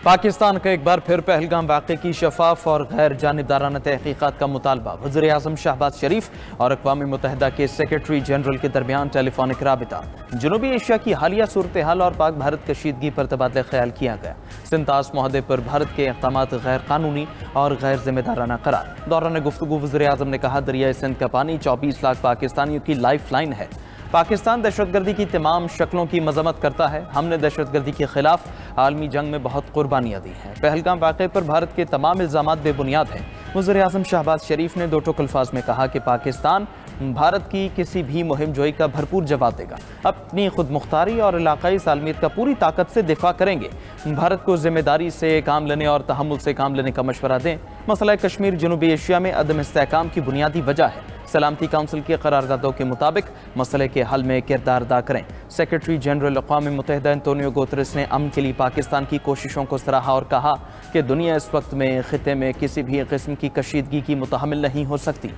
पाकिस्तान का एक बार फिर पहलगाम वाक़े की शफाफ और गैर जानिबदाराना तहकीक़ात का मुतालबा। वज़ीर आज़म शहबाज शरीफ और अक़वाम मुत्तहिदा के सेक्रेटरी जनरल के दरमियान टेलीफोनिक राबिता। जनूबी एशिया की हालिया सूरत हाल और पाक भारत कशीदगी पर तबादला ख्याल किया गया। सिंतास मुआहदे पर भारत के इक़दाम गैर कानूनी और गैर जिम्मेदाराना करार। दौरान गुफ्तगू वज़ीर आज़म ने कहा, दरियाए सिंध का पानी 24 लाख पाकिस्तानियों की लाइफ लाइन है। पाकिस्तान दहशतगर्दी की तमाम शक्लों की मजम्मत करता है। हमने दहशतगर्दी के खिलाफ आलमी जंग में बहुत कुर्बानियाँ दी हैं। पहलगाम वाक़े पर भारत के तमाम इल्ज़ामात बेबुनियाद हैं। वज़ीर आज़म शहबाज शरीफ ने दो टुक अल्फाज में कहा कि पाकिस्तान भारत की किसी भी मुहिम जोई का भरपूर जवाब देगा। अपनी खुद मुख्तारी और इलाकाई सालमियत का पूरी ताकत से दिफा करेंगे। भारत को जिम्मेदारी से काम लेने और तहम्मुल से काम लेने का मशवरा दें। मसला कश्मीर जनूबी एशिया में अदम इस्तेहकाम की बुनियादी वजह है। सलामती काउंसिल के करारदादों के मुताबिक मसले के हल में किरदार अदा करें। सेक्रेटरी जनरल अक़वाम मुत्तहिदा एंटोनियो गुतेरेस ने अमन के लिए पाकिस्तान की कोशिशों को सराहा और कहा कि दुनिया इस वक्त में खिते में किसी भी किस्म की कशीदगी की मुतहम्मिल नहीं हो सकती।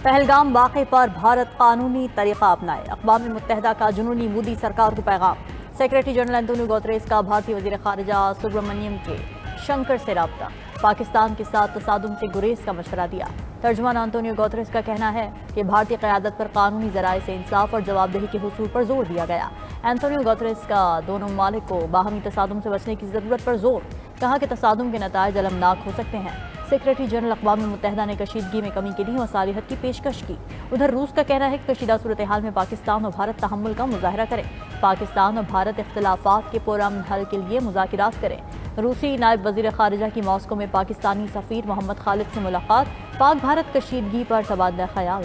पहलगाम वाक़े पर भारत कानूनी तरीका अपनाए। अक़वाम मुत्तहिदा का जुनूनी मोदी सरकार को पैगाम। सेक्रेटरी जनरल एंटोनियो गुतेरेस का भारतीय वज़ीर ख़ारिजा सुब्रमण्यम के शंकर से रब्ता। पाकिस्तान के साथ तसादुम से गुरेज का मशवरा दिया। तर्जुमान एंटोनियो गुतेरेस का कहना है कि भारतीय क़यादत पर कानूनी ज़राए से इंसाफ और जवाबदेही के हुसूल पर जोर दिया गया। एंटोनियो गुतेरेस का दोनों ममालिक को बाहमी तसादुम से बचने की ज़रूरत पर जोर। कहा कि तसादुम के नताइज अलमनाक हो सकते हैं। सेक्रेटरी जनरल अक़वाम मुत्तहिदा ने कशीदगी में कमी के लिए मसालिहत की पेशकश की। उधर रूस का कहना है कि कशीदा सूरत हाल में पाकिस्तान और भारत तहम्मुल का मुजाहरा करें। पाकिस्तान और भारत इख्तिलाफात के पुरअमन हल के लिए मुज़ाकिरात करें। रूसी नायब वज़ीर ख़ारिजा की मॉस्को में पाकिस्तानी सफ़ीर मोहम्मद खालिद से मुलाकात। पाक भारत कशीदगी पर तबादला ख्याल।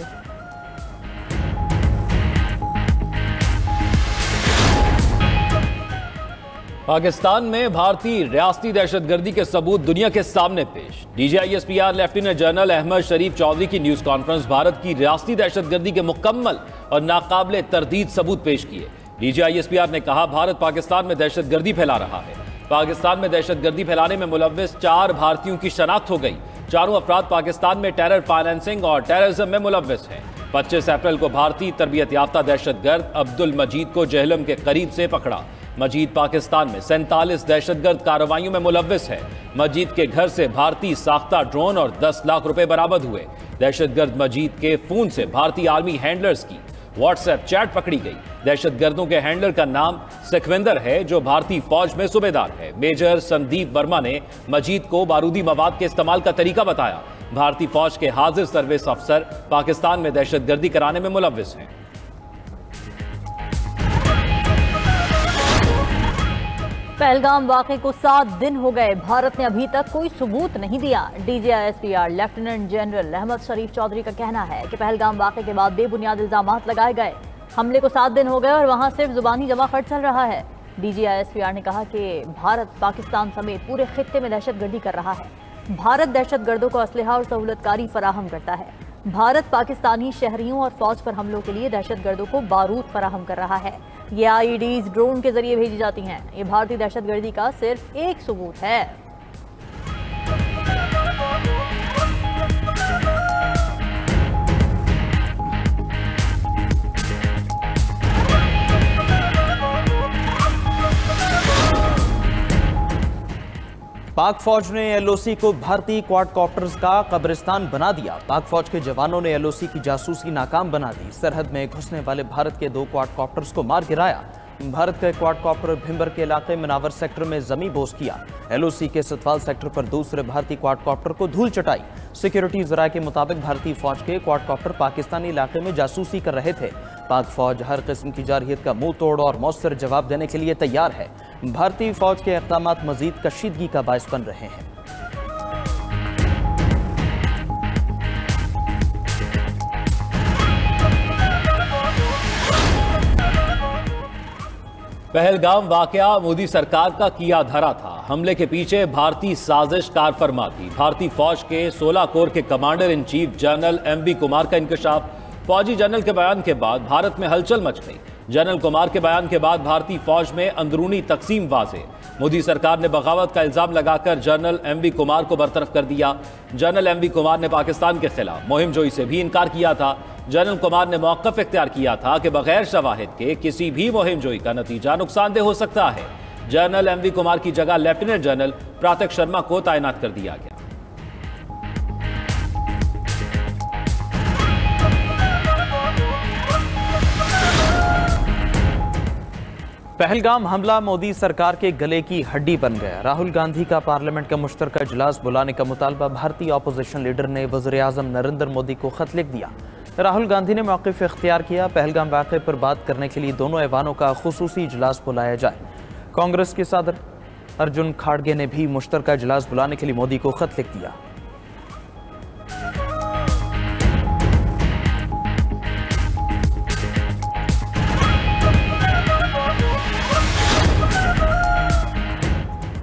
पाकिस्तान में भारतीय रियासती दहशतगर्दी के सबूत दुनिया के सामने पेश। DGISPR लेफ्टिनेंट जनरल अहमद शरीफ चौधरी की न्यूज़ कॉन्फ्रेंस भारत की रियासती दहशतगर्दी के मुकम्मल और नाकाबिले तरदीद सबूत पेश किए। DGISPR ने कहा, भारत पाकिस्तान में दहशतगर्दी फैला रहा है। पाकिस्तान में दहशतगर्दी फैलाने में मुलव्विस 4 भारतीयों की शनाख्त हो गई। चारों अफराद पाकिस्तान में टेरर फाइनेंसिंग और टेररिज्म में मुलव्विस हैं। 25 अप्रैल को भारतीय तरबियत याफ्ता दहशतगर्द अब्दुल मजीद को जहलम के करीब से पकड़ा। मजीद पाकिस्तान में 47 दहशतगर्द कार्रवाइयों में मुलव्विस है। मजीद के घर से भारतीय साख्ता ड्रोन और 10 लाख रुपए बरामद हुए। दहशतगर्द मजीद के फोन से भारतीय आर्मी हैंडलर्स की व्हाट्सएप चैट पकड़ी गई। दहशतगर्दों के हैंडलर का नाम सुखविंदर है, जो भारतीय फौज में सूबेदार है। मेजर संदीप वर्मा ने मजीद को बारूदी मवाद के इस्तेमाल का तरीका बताया। भारतीय फौज के हाजिर सर्विस अफसर पाकिस्तान में दहशतगर्दी कराने में मुलव्विस हैं। पहलगाम वाक़े को 7 दिन हो गए, भारत ने अभी तक कोई सबूत नहीं दिया। DGISPR लेफ्टिनेंट जनरल अहमद शरीफ चौधरी का कहना है कि पहलगाम वाक़े के बाद बेबुनियाद इल्ज़ामात लगाए गए। हमले को 7 दिन हो गए और वहाँ सिर्फ जुबानी जमा खर्च चल रहा है। DGISPR ने कहा कि भारत पाकिस्तान समेत पूरे खित्ते में दहशतगर्दी कर रहा है। भारत दहशतगर्दों को असलहा और सहूलतकारी फराहम करता है। भारत पाकिस्तानी शहरियों और फौज पर हमलों के लिए दहशतगर्दों को बारूद फराहम कर रहा है। ये IEDs ड्रोन के जरिए भेजी जाती हैं। ये भारतीय दहशतगर्दी का सिर्फ एक सबूत है। पाक फौज ने LOC को भारतीय क्वाडकॉप्टर्स का कब्रिस्तान बना दिया। पाक फौज के जवानों ने LOC की जासूसी नाकाम बना दी। सरहद में घुसने वाले भारत के 2 क्वाडकॉप्टर्स को मार गिराया। भारत का क्वाडकॉप्टर भिंबर के इलाके मनावर सेक्टर में जमी बोस किया। LOC के सतवाल सेक्टर पर दूसरे भारतीय क्वाडकॉप्टर को धूल चटाई। सिक्योरिटी जराये के मुताबिक भारतीय फौज के क्वाडकॉप्टर पाकिस्तानी इलाके में जासूसी कर रहे थे। पाक फौज हर किस्म की जारहियत का मुंह तोड़ और मौसर जवाब देने के लिए तैयार है। भारतीय फौज के इक़दामात मजीद कशीदगी का बायस बन रहे हैं। पहलगाम वाकया मोदी सरकार का किया धरा था। हमले के पीछे भारतीय साजिश कार फरमा थी। भारतीय फौज के 16 कोर के commander in chief general MV Kumar का इंकशाफ। फौजी जनरल के बयान के बाद भारत में हलचल मच गई। जनरल कुमार के बयान के बाद भारतीय फौज में अंदरूनी तकसीम वाज़े। मोदी सरकार ने बगावत का इल्जाम लगाकर जनरल एमवी कुमार को बरतरफ कर दिया। जनरल एमवी कुमार ने पाकिस्तान के खिलाफ मुहिम जोई से भी इनकार किया था। जनरल कुमार ने मौक़िफ़ इख्तियार किया था कि बगैर शवाहिद के किसी भी मुहिम जोई का नतीजा नुकसानदेह हो सकता है। जनरल एमवी कुमार की जगह लेफ्टिनेंट जनरल प्रातक शर्मा को तैनात कर दिया गया। पहलगाम हमला मोदी सरकार के गले की हड्डी बन गया। राहुल गांधी का पार्लियामेंट का मुश्तरका इजलास बुलाने का मुतालबा भारतीय अपोजिशन लीडर ने वज़ीर-ए-आज़म नरेंद्र मोदी को खत लिख दिया। राहुल गांधी ने मौक़िफ़ इख्तियार किया, पहलगाम वाक़े पर बात करने के लिए दोनों ऐवानों का खुसूसी इजलास बुलाया जाए। कांग्रेस के सदर अर्जुन खाड़गे ने भी मुश्तरका इजलास बुलाने के लिए मोदी को खत लिख दिया।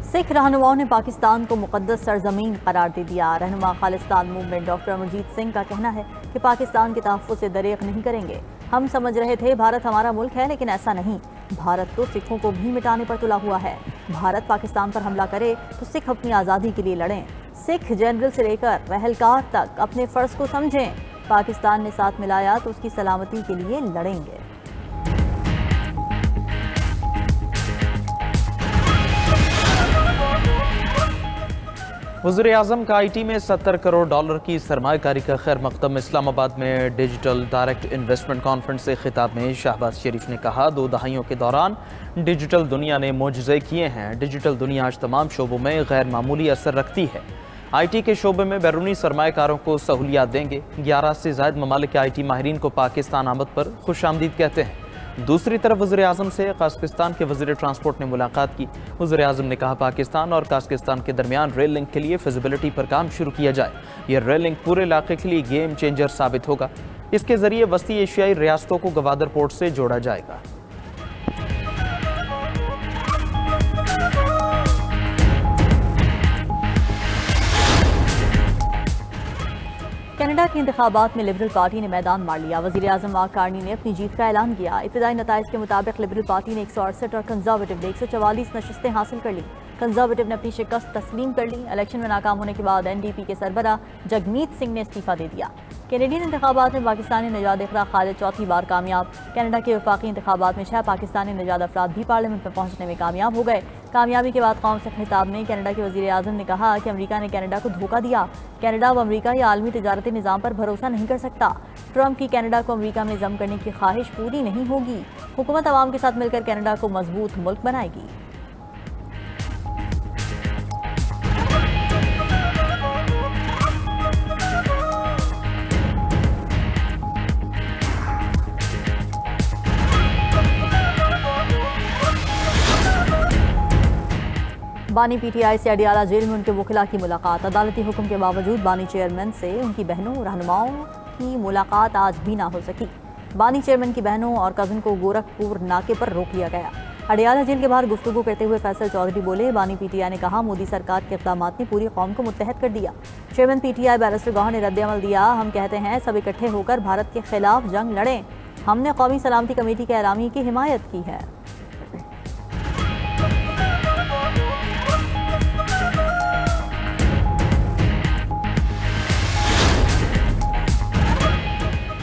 सिख रहनुमाओं ने पाकिस्तान को मुक़द्दस सरजमीन करार दे दिया। रहनुमा खालिस्तान मूवमेंट डॉक्टर अमरजीत सिंह का कहना है कि पाकिस्तान के तहफ़्फ़ुज़ से दरेक नहीं करेंगे। हम समझ रहे थे भारत हमारा मुल्क है, लेकिन ऐसा नहीं। भारत तो सिखों को भी मिटाने पर तुला हुआ है। भारत पाकिस्तान पर हमला करे तो सिख अपनी आज़ादी के लिए लड़ें। सिख जनरल से लेकर पहलकार तक अपने फ़र्ज को समझें। पाकिस्तान ने साथ मिलाया तो उसकी सलामती के लिए लड़ेंगे। वज़ीर-ए-आज़म का IT में $70 करोड़ की सरमायाकारी का खैर मकदम। इस्लामाबाद में डिजिटल डायरेक्ट इन्वेस्टमेंट कॉन्फ्रेंस से खिताब में शहबाज शरीफ ने कहा, 2 दहाइयों के दौरान डिजिटल दुनिया ने मोजज़े किए हैं। डिजिटल दुनिया आज तमाम शोबों में गैर मामूली असर रखती है। IT के शोबे में बैरूनी सरमायाकारों को सहूलियात देंगे। 11 से ज़ायद ममालिक के IT माहिरीन को पाकिस्तान आमद पर खुशामदीद कहते हैं। दूसरी तरफ वज़ीर-ए-आज़म से काज़किस्तान के वज़ीर ट्रांसपोर्ट ने मुलाकात की। वज़ीर-ए-आज़म ने कहा, पाकिस्तान और काज़किस्तान के दरमियान रेल लिंक के लिए फिजिबिलिटी पर काम शुरू किया जाए। यह रेल लिंक पूरे इलाके के लिए गेम चेंजर साबित होगा। इसके ज़रिए वस्ती एशियाई रियासतों को गवादर पोर्ट से जोड़ा जाएगा। कनाडा के इंतखाबात में लिबरल पार्टी ने मैदान मार लिया। वज़ीर-ए-आज़म मार्क कार्नी ने अपनी जीत का ऐलान किया। इब्तदाई नताइज के मुताबिक लिबरल पार्टी ने 168 और कंजर्वेटिव ने 144 नशस्तें हासिल कर ली। कंजर्वेटिव ने अपनी शिकस्त तस्लीम कर ली। इलेक्शन में नाकाम होने के बाद NDP के सरबरा जगमीत सिंह ने इस्तीफा दे दिया। कैनेडियन इंतखाबात में पाकिस्तानी नजाद इकरा खालिद चौथी बार कामयाब। कनाडा के वफाकी इंतखाबात में 6 पाकिस्तानी नजाद अफराद भी पार्लियामेंट में पहुंचने में कामयाब हो गए। कामयाबी के बाद कौम से खिताब में कनाडा के वज़ीर-ए-आज़म ने कहा कि अमेरिका ने कनाडा को धोखा दिया। कनाडा व अमेरिका या आलमी तजारती निज़ाम पर भरोसा नहीं कर सकता। ट्रंप की कनाडा को अमेरिका में जम करने की ख्वाहिश पूरी नहीं होगी। हुकूमत अवाम के साथ मिलकर कनाडा को मजबूत मुल्क बनाएगी। बानी PTI से अडियाला जेल में उनके वकीला की मुलाकात। अदालती हुक्म के बावजूद बानी चेयरमैन से उनकी बहनों रहनुमाओं की मुलाकात आज भी ना हो सकी। बानी चेयरमैन की बहनों और कज़न को गोरखपुर नाके पर रोक लिया गया। अडियाला जेल के बाहर गुफ्तगू करते हुए फैसल चौधरी बोले, बानी PTI ने कहा, मोदी सरकार के इक़दामात ने पूरी कौम को मुत्तहद कर दिया। चेयरमैन PTI बैरिस्टर गौहर ने रद्द-ए-अमल दिया। हम कहते हैं सब इकट्ठे होकर भारत के खिलाफ जंग लड़ें। हमने कौमी सलामती कमेटी के एलामी की हिमायत की है।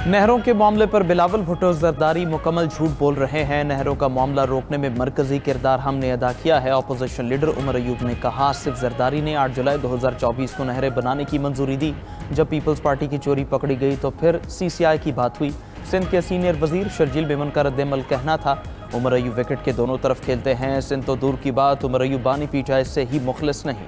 नहरों के मामले पर बिलावल भुट्टो जरदारी मुकम्मल झूठ बोल रहे हैं। नहरों का मामला रोकने में मरकजी किरदार हमने अदा किया है। अपोजिशन लीडर उमर अयूब ने कहा, सिर्फ जरदारी ने 8 जुलाई 2024 को नहरें बनाने की मंजूरी दी। जब पीपल्स पार्टी की चोरी पकड़ी गई तो फिर CCI की बात हुई। सिंध के सीनियर वजीर शर्जील मेमन का रद्द-ए-अमल कहना था, उमर अयूब विकेट के दोनों तरफ खेलते हैं। सिंध तो दूर की बात, उमर अयूब बानी PTI से ही मुखलिस नहीं।